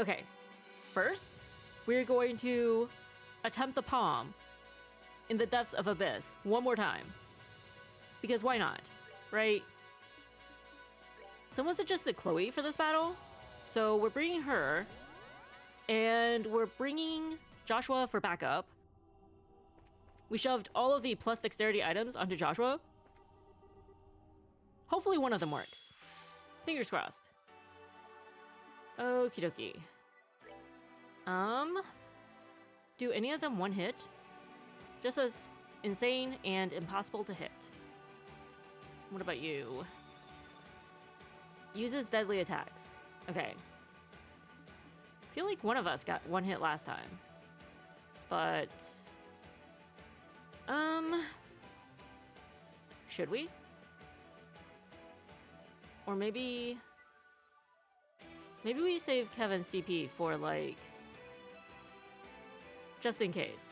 Okay, first, we're going to attempt the palm in the depths of Abyss one more time. Because why not, right? Someone suggested Chloe for this battle, so we're bringing her, and we're bringing Joshua for backup. We shoved all of the plus dexterity items onto Joshua. Hopefully one of them works. Fingers crossed. Okie dokie. Do any of them one hit? Just as insane and impossible to hit. What about you? Uses deadly attacks. Okay. I feel like one of us got one hit last time. But... should we? Or maybe we save Kevin's CP for, like, just in case.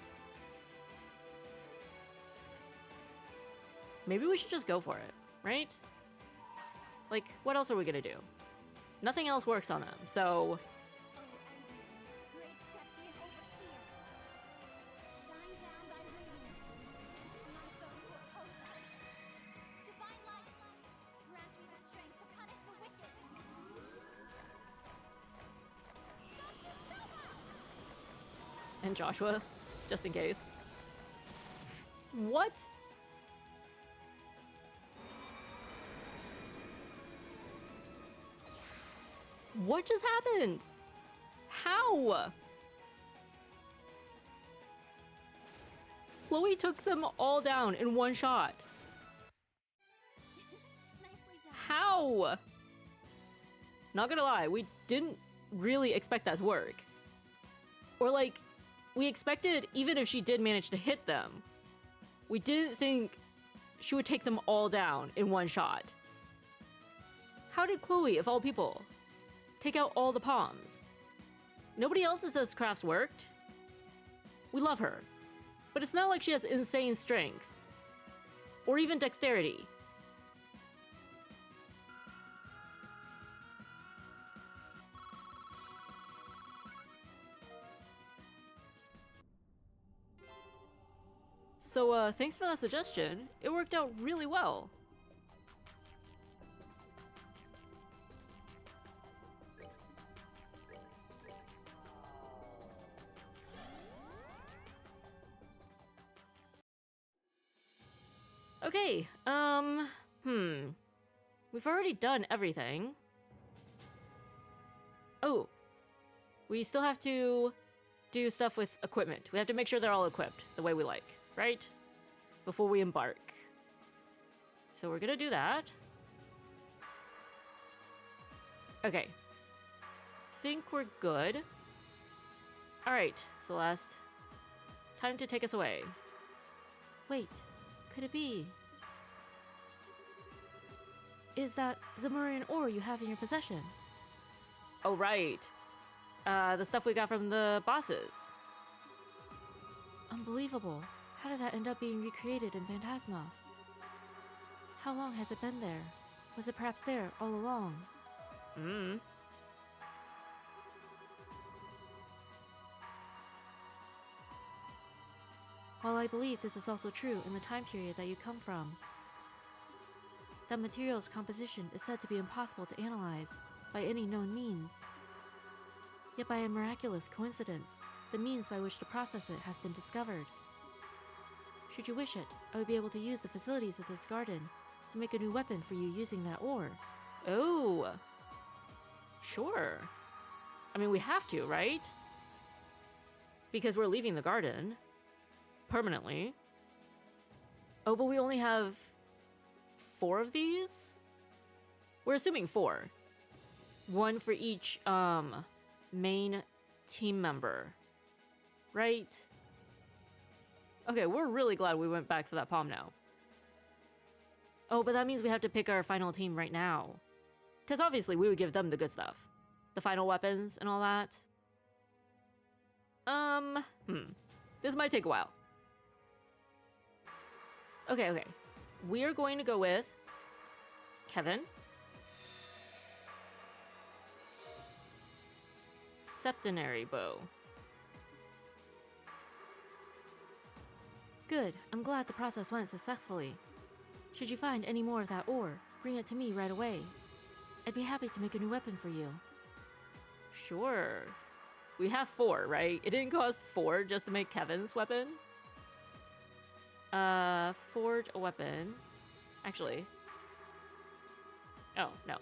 Maybe we should just go for it, right? Like, what else are we gonna do? Nothing else works on them, so... And Joshua, just in case. What? What just happened? How? Chloe took them all down in one shot. How? Not gonna lie, we didn't really expect that to work. Or like, we expected even if she did manage to hit them, we didn't think she would take them all down in one shot. How did Chloe, of all people, take out all the palms? Nobody else that says crafts worked. We love her, but it's not like she has insane strength or even dexterity. So, thanks for that suggestion. It worked out really well. Okay, we've already done everything. Oh, we still have to do stuff with equipment. We have to make sure they're all equipped the way we like, right? Before we embark. So we're gonna do that. Okay. Think we're good. All right, Celeste. Time to take us away. Wait, could it be? Is that Zemurian ore you have in your possession? Oh, right. The stuff we got from the bosses. Unbelievable. How did that end up being recreated in Phantasma? How long has it been there? Was it perhaps there all along? While I believe this is also true in the time period that you come from, that material's composition is said to be impossible to analyze by any known means. Yet by a miraculous coincidence, the means by which to process it has been discovered. Should you wish it, I would be able to use the facilities of this garden to make a new weapon for you using that ore. Oh, sure. I mean, we have to, right? Because we're leaving the garden. Permanently. Oh, but we only have 4 of these? We're assuming 4. 1 for each, main team member. Right? Okay, we're really glad we went back for that palm now. Oh, but that means we have to pick our final team right now. Because obviously we would give them the good stuff. The final weapons and all that. This might take a while. Okay. We are going to go with Kevin. septenary bow. Good. I'm glad the process went successfully. Should you find any more of that ore, bring it to me right away. I'd be happy to make a new weapon for you. Sure. We have 4, right? It didn't cost 4 just to make Kevin's weapon? Forge a weapon. Actually. Oh, no.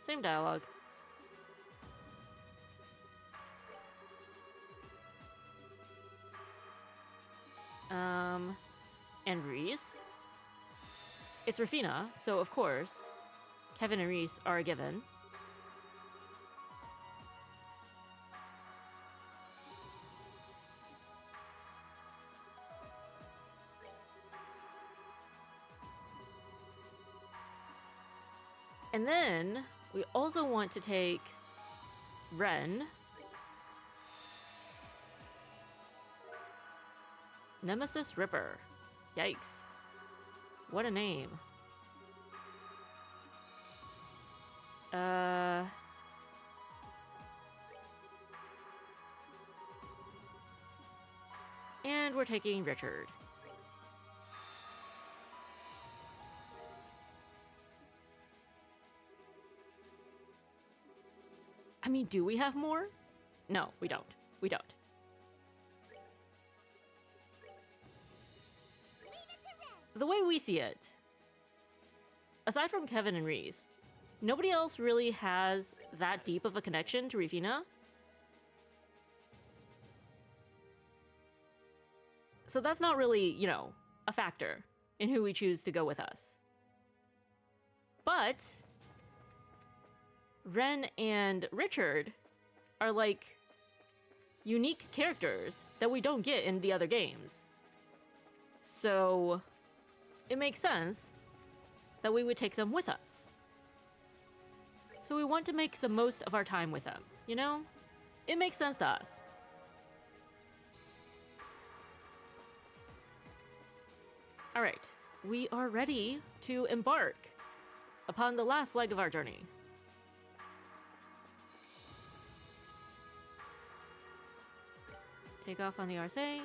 Same dialogue. And Reese? It's Rafina, so of course, Kevin and Reese are a given. And then we also want to take Ren, Nemesis Ripper. Yikes. What a name. And we're taking Richard. I mean, do we have more? No, we don't. We don't. The way we see it, aside from Kevin and Reese, nobody else really has that deep of a connection to Rafina. So that's not really, you know, a factor in who we choose to go with us. But Ren and Richard are like unique characters that we don't get in the other games. So it makes sense that we would take them with us. So we want to make the most of our time with them, you know? It makes sense to us. All right, we are ready to embark upon the last leg of our journey. Take off on the Arcee.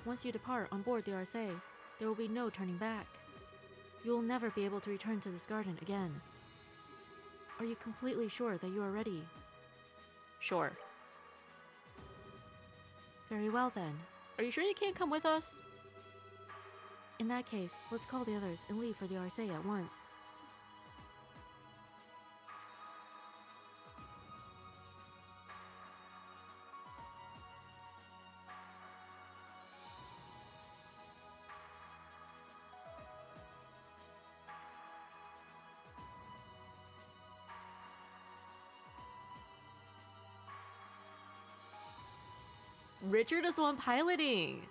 Once you depart on board the Arcee, there will be no turning back. You will never be able to return to this garden again. Are you completely sure that you are ready? Sure. Very well then. Are you sure you can't come with us? In that case, let's call the others and leave for the Arcee at once. Richard is the one piloting.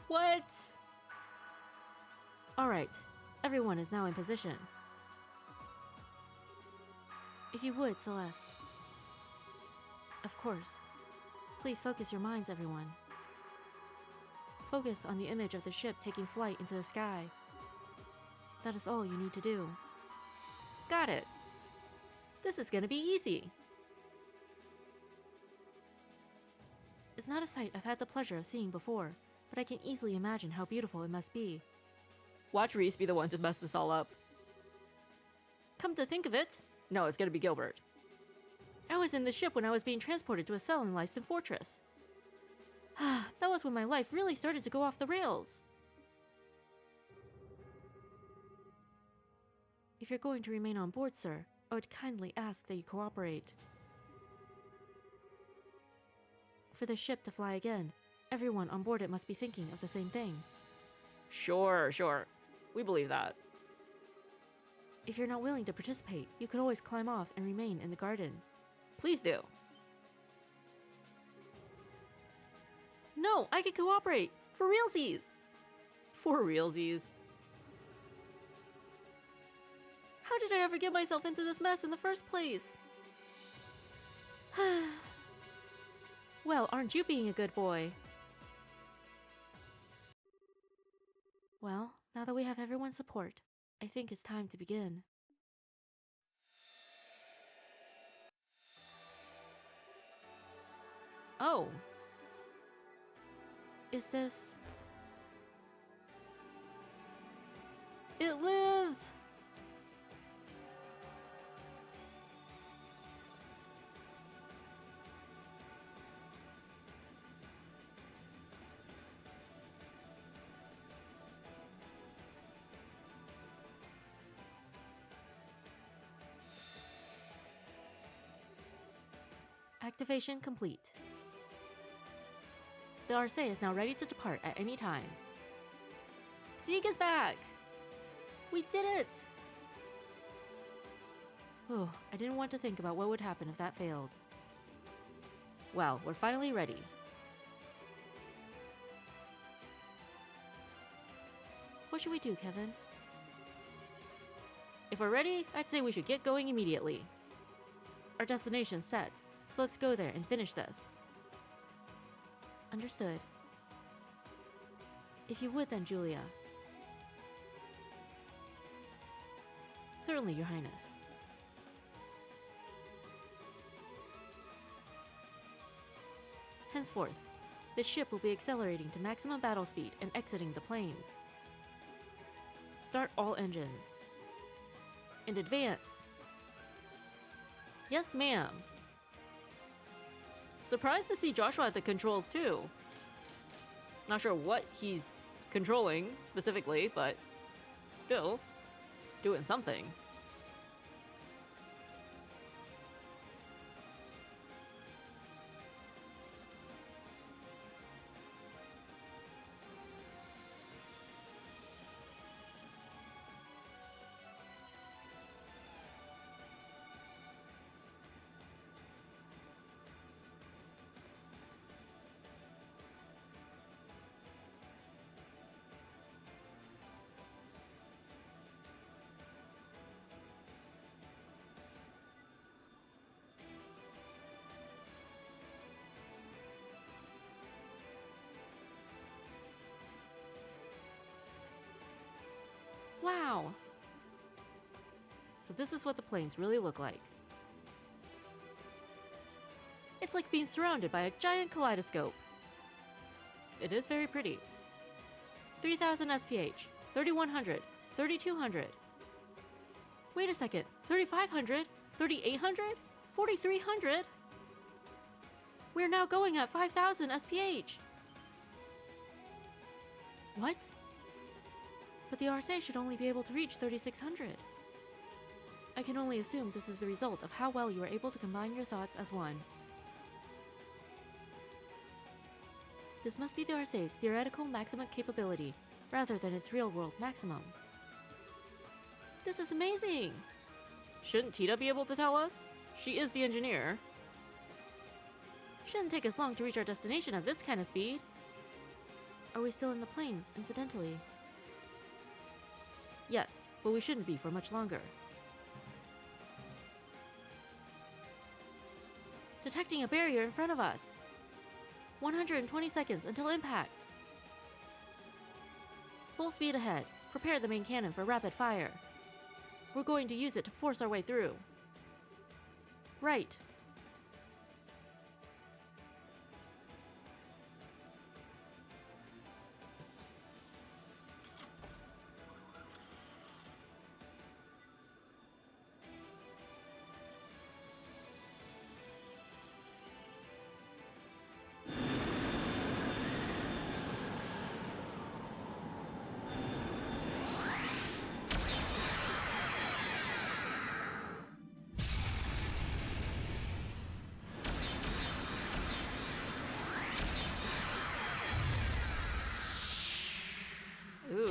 What? All right, everyone is now in position. If you would, Celeste. Of course. Please focus your minds, everyone. Focus on the image of the ship taking flight into the sky. That is all you need to do. Got it. This is gonna be easy. It's not a sight I've had the pleasure of seeing before, but I can easily imagine how beautiful it must be. Watch Reese be the one to mess this all up. Come to think of it, no, it's gonna be Gilbert. I was in the ship when I was being transported to a cell in Lyston Fortress. That was when my life really started to go off the rails. If you're going to remain on board, sir, I would kindly ask that you cooperate. For the ship to fly again, everyone on board it must be thinking of the same thing. Sure. We believe that. If you're not willing to participate, you could always climb off and remain in the garden. Please do. No, I can cooperate! For realsies! For realsies. How did I ever get myself into this mess in the first place? Well, aren't you being a good boy? Well, now that we have everyone's support, I think it's time to begin. Oh. Is this... It lives! Activation complete. The Arcee is now ready to depart at any time. Sieg is back! We did it! Oh, I didn't want to think about what would happen if that failed. Well, we're finally ready. What should we do, Kevin? If we're ready, I'd say we should get going immediately. Our destination's set, so let's go there and finish this. Understood. If you would then, Julia. Certainly, Your Highness. Henceforth, this ship will be accelerating to maximum battle speed and exiting the planes. Start all engines. And advance. Yes, ma'am. Surprised to see Joshua at the controls too. Not sure what he's controlling specifically, but still doing something. Wow! So this is what the planes really look like. It's like being surrounded by a giant kaleidoscope. It is very pretty. 3000 SPH, 3100, 3200. Wait a second, 3500, 3800, 4300? We're now going at 5000 SPH. What? But the Arcee should only be able to reach 3600. I can only assume this is the result of how well you are able to combine your thoughts as one. This must be the Arcee's theoretical maximum capability, rather than its real-world maximum. This is amazing! Shouldn't Tita be able to tell us? She is the engineer. Shouldn't take us long to reach our destination at this kind of speed. Are we still in the plains, incidentally? Yes, but we shouldn't be for much longer. Detecting a barrier in front of us. 120 seconds until impact. Full speed ahead. Prepare the main cannon for rapid fire. We're going to use it to force our way through. Right. Ooh.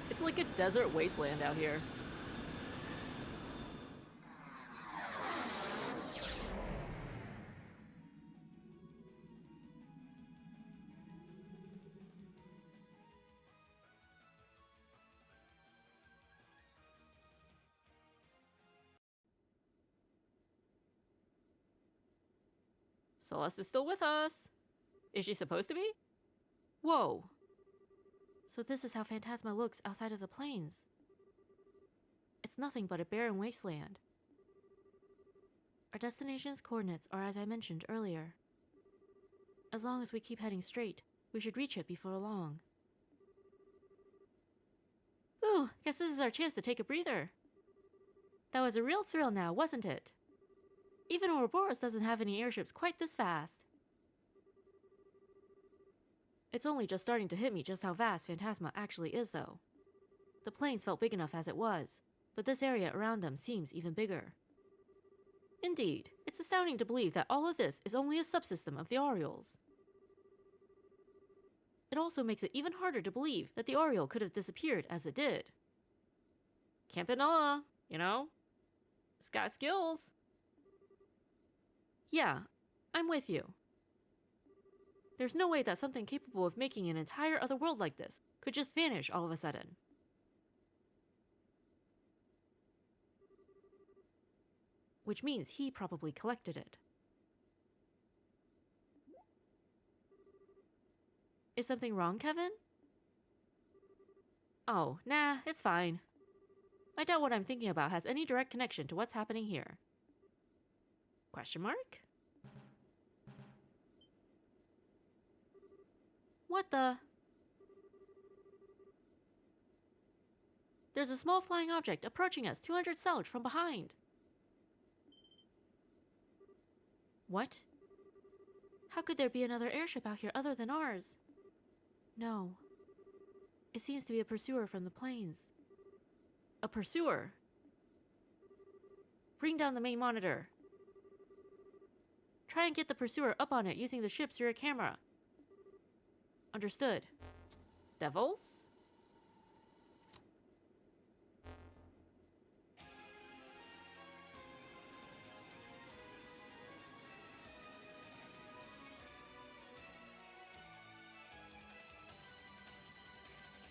It's like a desert wasteland out here. Celeste is still with us. Is she supposed to be? Whoa. So this is how Phantasma looks outside of the plains. It's nothing but a barren wasteland. Our destination's coordinates are as I mentioned earlier. As long as we keep heading straight, we should reach it before long. Ooh, guess this is our chance to take a breather. That was a real thrill now, wasn't it? Even Ouroboros doesn't have any airships quite this fast. It's only just starting to hit me just how vast Phantasma actually is, though. The plains felt big enough as it was, but this area around them seems even bigger. Indeed, it's astounding to believe that all of this is only a subsystem of the Aureoles. It also makes it even harder to believe that the Aureole could have disappeared as it did. Campanella, you know? It's got skills. Yeah, I'm with you. There's no way that something capable of making an entire other world like this could just vanish all of a sudden. Which means he probably collected it. Is something wrong, Kevin? Oh, nah, it's fine. I doubt what I'm thinking about has any direct connection to what's happening here. Question mark? What the? There's a small flying object approaching us 200 Selge from behind. What? How could there be another airship out here other than ours? No. It seems to be a pursuer from the plains. A pursuer? Bring down the main monitor. Try and get the pursuer up on it using the ship's rear camera. Understood. Devils?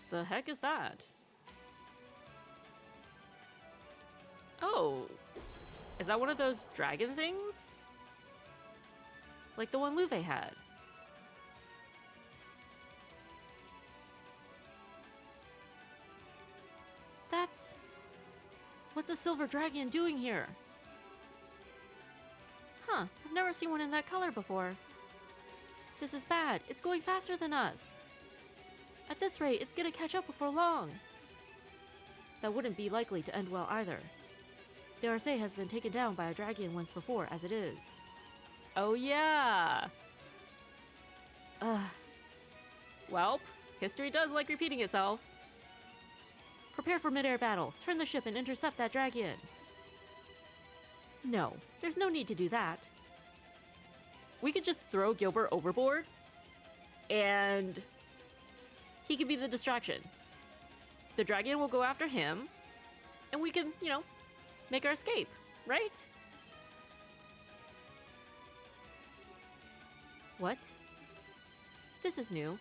The heck is that? Oh, is that one of those dragon things? Like the one Luve had. That's... What's a silver dragon doing here? Huh, I've never seen one in that color before. This is bad. It's going faster than us. At this rate, it's gonna catch up before long. That wouldn't be likely to end well either. The Arcee has been taken down by a dragon once before as it is. Oh yeah! Welp, history does like repeating itself. Prepare for mid-air battle. Turn the ship and intercept that dragon. No, there's no need to do that. We could just throw Gilbert overboard, and he could be the distraction. The dragon will go after him, and we can, make our escape, right? What? This is new.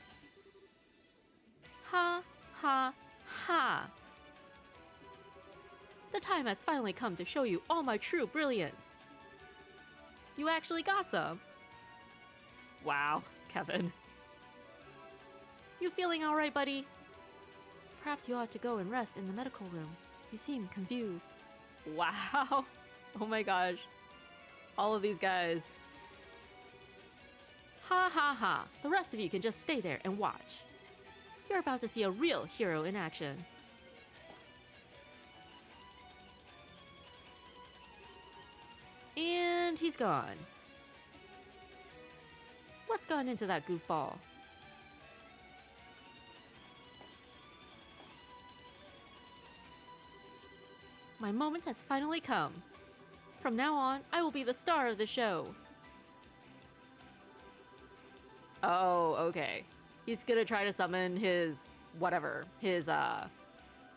Ha, ha, ha. The time has finally come to show you all my true brilliance. You actually got some. Wow, Kevin. You feeling all right, buddy? Perhaps you ought to go and rest in the medical room. You seem confused. Wow. Oh my gosh. All of these guys. Ha ha ha. The rest of you can just stay there and watch. You're about to see a real hero in action. And he's gone. What's gone into that goofball? My moment has finally come. From now on, I will be the star of the show. Oh, okay. He's gonna try to summon his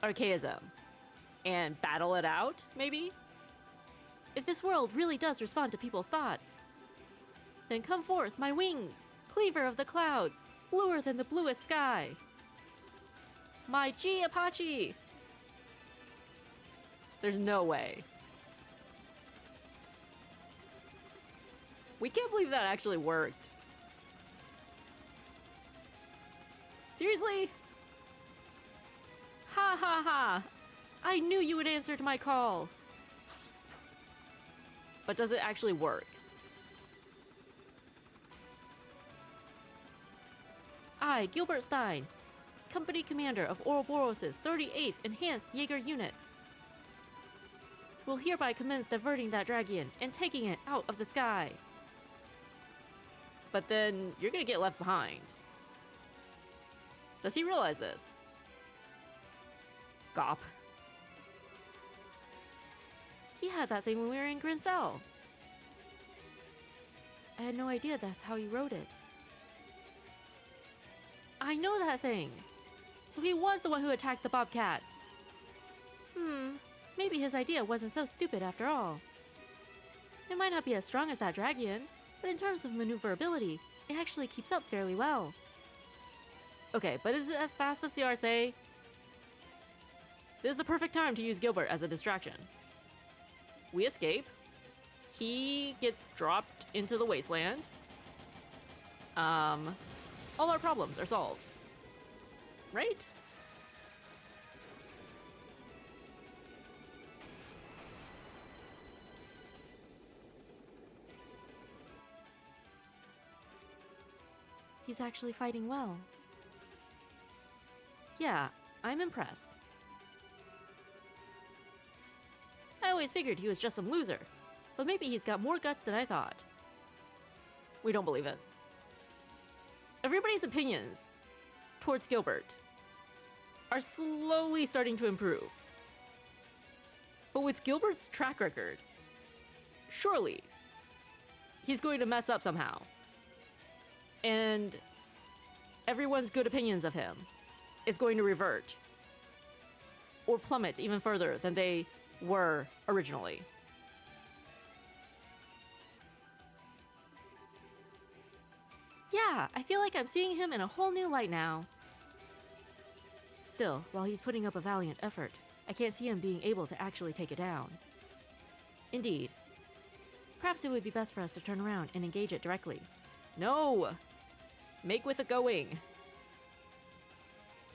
archaism and battle it out, maybe? If this world really does respond to people's thoughts, then come forth, my wings, cleaver of the clouds, bluer than the bluest sky. My G Apache! There's no way. We can't believe that actually worked. Seriously? Ha ha ha! I knew you would answer to my call! But does it actually work? I, Gilbert Stein, Company Commander of Ouroboros' 38th Enhanced Jaeger Unit, will hereby commence diverting that dragon and taking it out of the sky. But then you're gonna get left behind. Does he realize this? Gop. He had that thing when we were in Grincell. I had no idea that's how he wrote it. I know that thing. So he was the one who attacked the bobcat. Maybe his idea wasn't so stupid after all. It might not be as strong as that dragon, but in terms of maneuverability, it actually keeps up fairly well. Okay, but is it as fast as the RSA? This is the perfect time to use Gilbert as a distraction. We escape. He gets dropped into the wasteland. All our problems are solved. Right? He's actually fighting well. Yeah, I'm impressed. I always figured he was just some loser, but maybe he's got more guts than I thought. We don't believe it. Everybody's opinions towards Gilbert are slowly starting to improve. But with Gilbert's track record, surely he's going to mess up somehow. And everyone's good opinions of him is going to revert or plummet even further than they were originally. Yeah, I feel like I'm seeing him in a whole new light now. Still, while he's putting up a valiant effort, I can't see him being able to actually take it down. Indeed. Perhaps it would be best for us to turn around and engage it directly. No! Make with it going.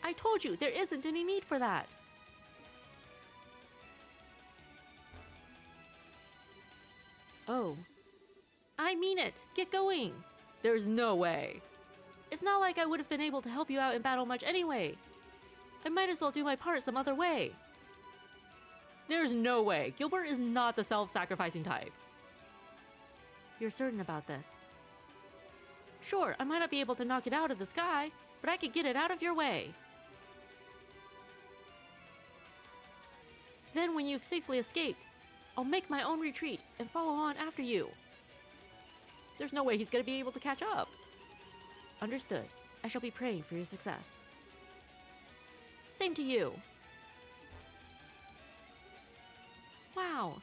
I told you, there isn't any need for that. Oh. I mean it. Get going. There's no way. It's not like I would have been able to help you out in battle much anyway. I might as well do my part some other way. There's no way. Gilbert is not the self-sacrificing type. You're certain about this? Sure, I might not be able to knock it out of the sky, but I could get it out of your way. Then when you've safely escaped, I'll make my own retreat and follow on after you. There's no way he's gonna be able to catch up. Understood. I shall be praying for your success. Same to you. Wow.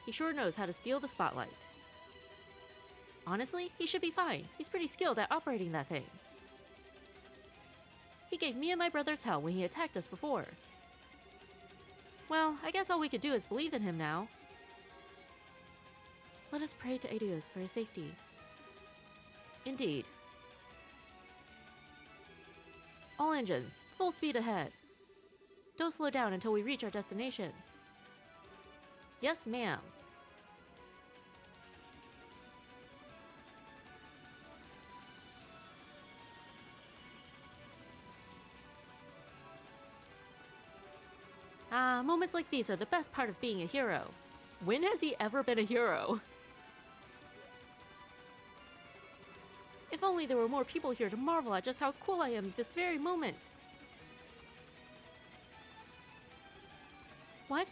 He sure knows how to steal the spotlight. Honestly, he should be fine. He's pretty skilled at operating that thing. He gave me and my brothers hell when he attacked us before. Well, I guess all we could do is believe in him now. Let us pray to Aidios for his safety. Indeed. All engines, full speed ahead. Don't slow down until we reach our destination. Yes, ma'am. Ah, moments like these are the best part of being a hero. When has he ever been a hero? If only there were more people here to marvel at just how cool I am this very moment. What?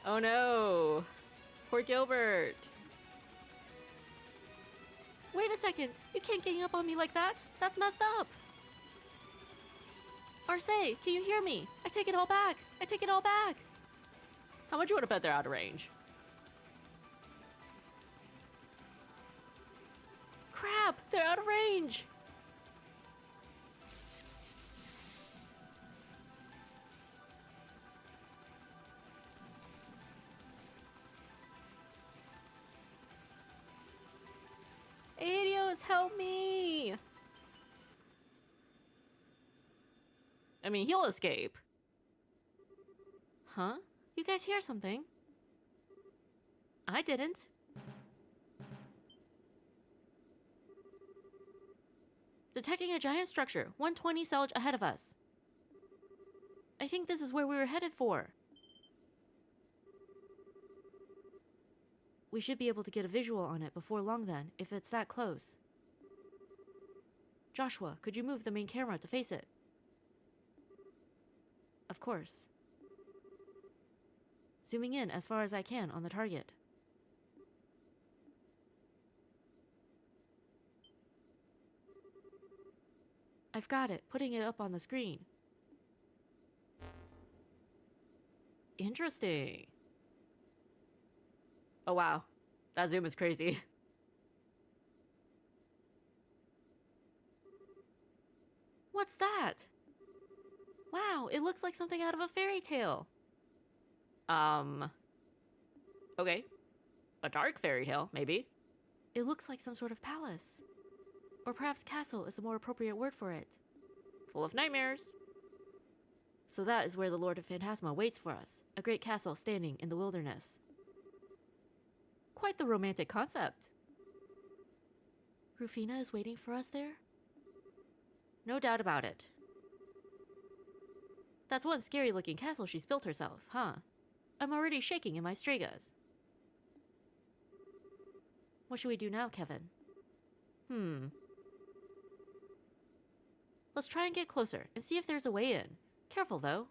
Oh no. Poor Gilbert. Wait a second. You can't gang up on me like that. That's messed up. Arce, can you hear me? I take it all back. I take it all back. How much you want to bet they're out of range? Crap, they're out of range. Jesus, help me! I mean, he'll escape. Huh? You guys hear something? I didn't. Detecting a giant structure, 120 Selge ahead of us. I think this is where we were headed for. We should be able to get a visual on it before long then, if it's that close. Joshua, could you move the main camera to face it? Of course. Zooming in as far as I can on the target. I've got it, putting it up on the screen. Interesting. Oh wow, that zoom is crazy. What's that? Wow, it looks like something out of a fairy tale. Okay. A dark fairy tale, maybe. It looks like some sort of palace. Or perhaps castle is the more appropriate word for it. Full of nightmares. So that is where the Lord of Phantasma waits for us, a great castle standing in the wilderness. Quite the romantic concept. Rufina is waiting for us there? No doubt about it. That's one scary looking castle she's built herself, huh? I'm already shaking in my stragas. What should we do now, Kevin? Let's try and get closer and see if there's a way in. Careful, though.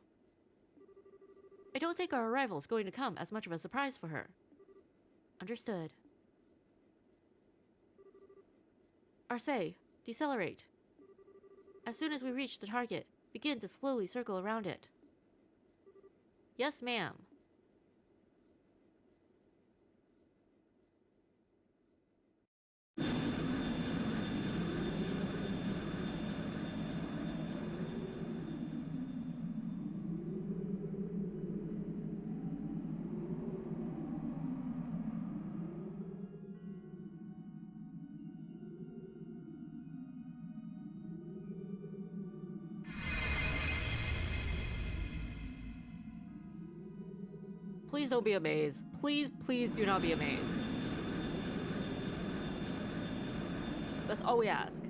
I don't think our arrival is going to come as much of a surprise for her. Understood. Arcee, decelerate. As soon as we reach the target, begin to slowly circle around it. Yes, ma'am. Please don't be a maze. Please, please do not be a maze. That's all we ask.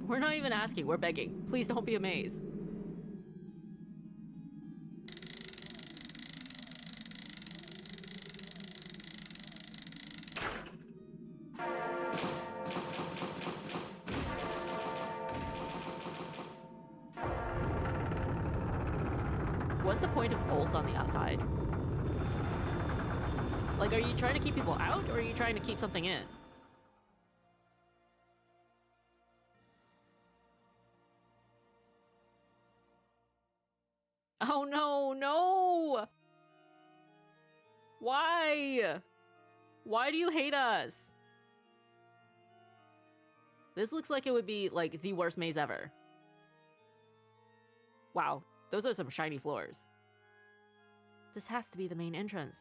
We're not even asking, we're begging. Please don't be a maze. What's the point of bolts on the outside? Like, are you trying to keep people out, or are you trying to keep something in? Oh no, no! Why? Why do you hate us? This looks like it would be, like, the worst maze ever. Wow, those are some shiny floors. This has to be the main entrance.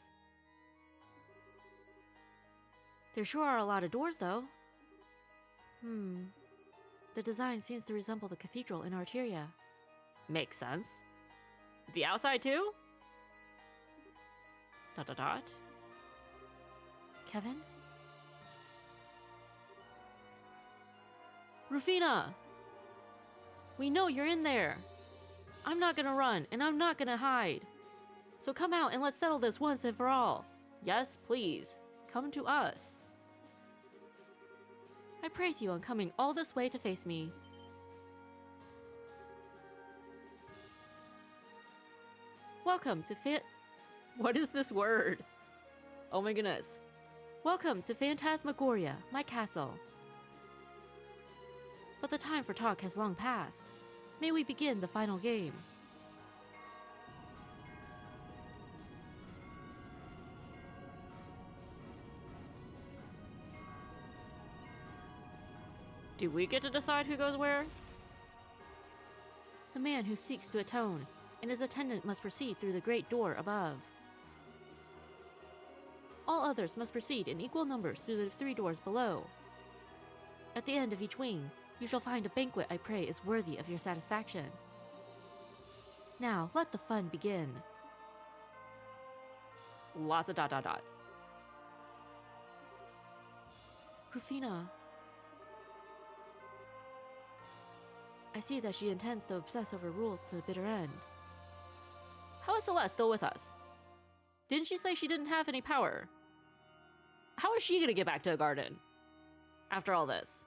There sure are a lot of doors, though. The design seems to resemble the cathedral in Arteria. Makes sense. The outside too? ... Kevin? Rufina! We know you're in there. I'm not gonna run, and I'm not gonna hide. So come out and let's settle this once and for all. Yes, please. Come to us. I praise you on coming all this way to face me. Welcome to What is this word? Oh my goodness. Welcome to Phantasmagoria, my castle. But the time for talk has long passed. May we begin the final game? Do we get to decide who goes where? The man who seeks to atone, and his attendant must proceed through the great door above. All others must proceed in equal numbers through the 3 doors below. At the end of each wing, you shall find a banquet I pray is worthy of your satisfaction. Now, let the fun begin. Lots of ... Rufina. I see that she intends to obsess over rules to the bitter end. How is Celeste still with us? Didn't she say she didn't have any power? How is she gonna get back to the garden? After all this?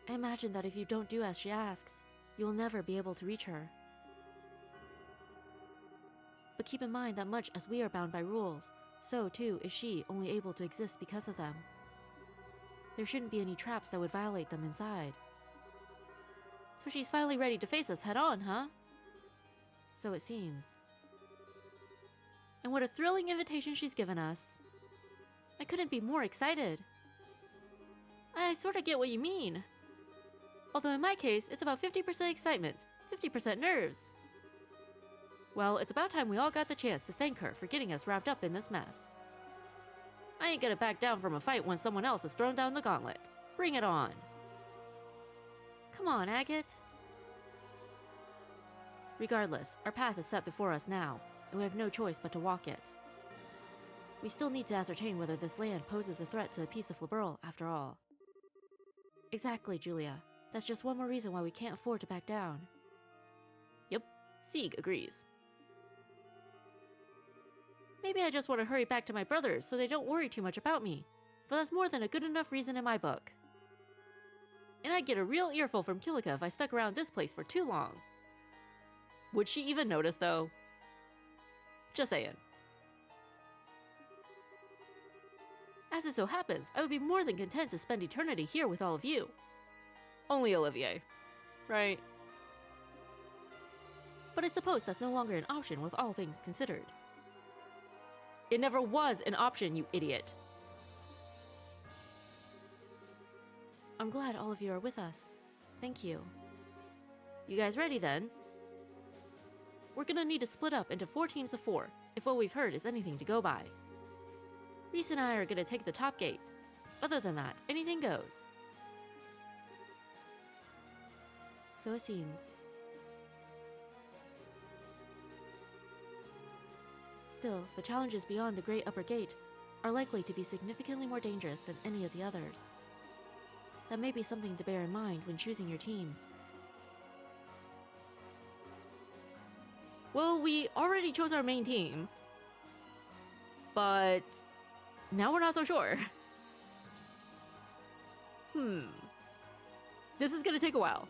I imagine that if you don't do as she asks, you will never be able to reach her. But keep in mind that much as we are bound by rules, so too is she only able to exist because of them. There shouldn't be any traps that would violate them inside. So she's finally ready to face us head on, huh? So it seems. And what a thrilling invitation she's given us. I couldn't be more excited. I sort of get what you mean. Although in my case, it's about 50% excitement, 50% nerves. Well, it's about time we all got the chance to thank her for getting us wrapped up in this mess. I ain't gonna back down from a fight when someone else has thrown down the gauntlet. Bring it on. Come on, Agate. Regardless, our path is set before us now, and we have no choice but to walk it. We still need to ascertain whether this land poses a threat to the peace of Liberl, after all. Exactly, Julia. That's just one more reason why we can't afford to back down. Yep, Sieg agrees. Maybe I just want to hurry back to my brothers so they don't worry too much about me, but that's more than a good enough reason in my book. And I'd get a real earful from Kilika if I stuck around this place for too long. Would she even notice, though? Just saying. As it so happens, I would be more than content to spend eternity here with all of you. Only Olivier, right? But I suppose that's no longer an option with all things considered. It never was an option, you idiot. I'm glad all of you are with us. Thank you. You guys ready then? We're gonna need to split up into 4 teams of 4, if what we've heard is anything to go by. Reese and I are gonna take the top gate. Other than that, anything goes. So it seems. Still, the challenges beyond the Great Upper Gate are likely to be significantly more dangerous than any of the others. That may be something to bear in mind when choosing your teams. Well, we already chose our main team. But now we're not so sure. This is gonna take a while.